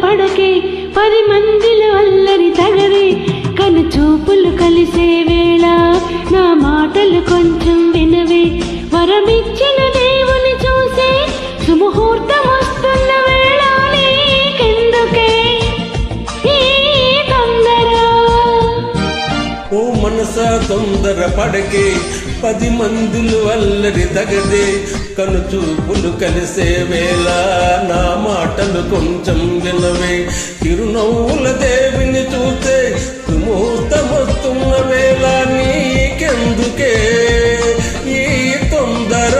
పడకే 10 మందిలో అల్లరి తగరే కను చూపులు కలిసే వేళ నా మాటలు కొంచెం వినవే వరమిచ్చిన దేవుని చూసే సుముహూర్తం వస్తున్న వేళ నీకెందుకే ఈ తొందర ఓ మనసా తొందర పడకే 10 మందిలో అల్లరి తగదే కను చూపులు కలిసే వేళ నా మాటలు కొంచెం వినవే చిరునవ్వుల దేవుని చూస్తే సుముహూర్తమొస్తున్న వేళ నీకెందుకే ఈ తొందర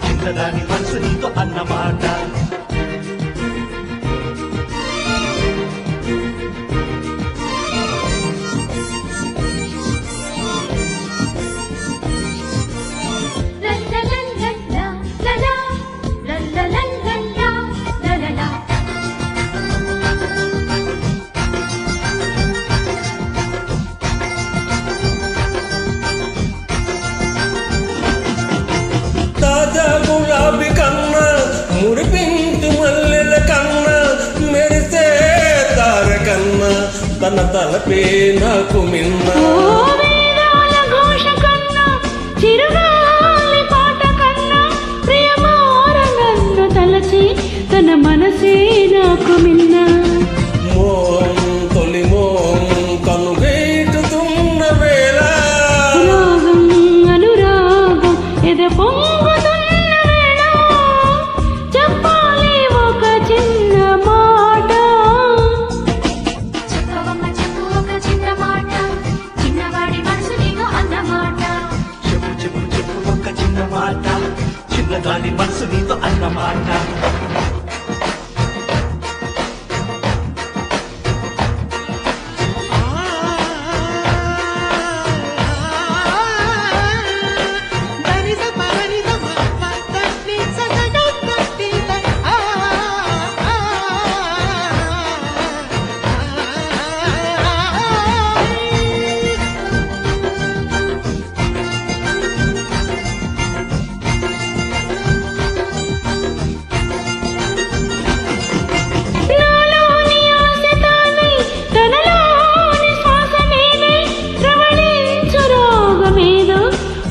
చిన్నదాని మనసు నీతో అన్నమాట గులాబీ కన్నా మురిపించు మల్లెల కన్నా మెరిసే తార కన్నా తన తలపే నాకు మిన్న తలచి తన మనసే నాకు మిన్న మోం తొలి మోం కనుగైటుతున్న వేళ రాగం అనురాగం ఎద పొంగుతున్న వేళ చెప్పాలి ఒక చిన్న మాట చెప్పు ఒక చిన్న మాట చిన్నవాడి మనసు నీతో అన్నమాట చెప్పు ఒక చిన్న మాట చిన్నదాని మనసు నీతో అన్నమాట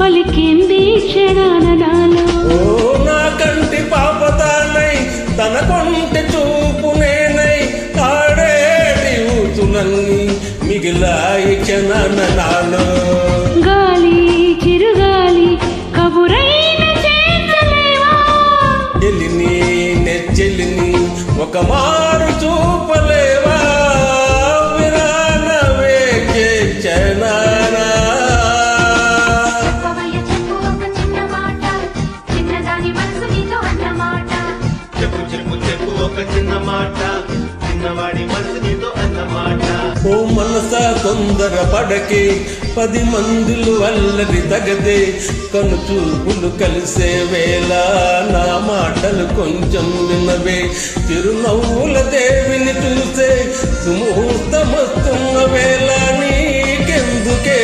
పలికింది క్షణాన నాలో ఓ నా కంటి పాపదానై తన కొంటి చూపు నేనై ఆడేటి ఊతులన్నీ మిగిలాయి క్షణాన నాలో గాలి చిరుగాలి కబురైన చేర్చలేవా చెలిని నెచ్చెలిని ఒక మారు చూపలేవా విరాన వేకే క్షణానా ఒక చిన్న మాట చిన్నవాడి మనసు నీతో అన్నమాట ఓ మనసా తొందర పడకే 10 మందిలో అల్లరి తగదే కను చూపులు కలిసే వేళ నా మాటలు కొంచెం వినవే చిరునవ్వుల దేవిని చూసే సుముహూర్తమొస్తున్న వేళ నీకెందుకే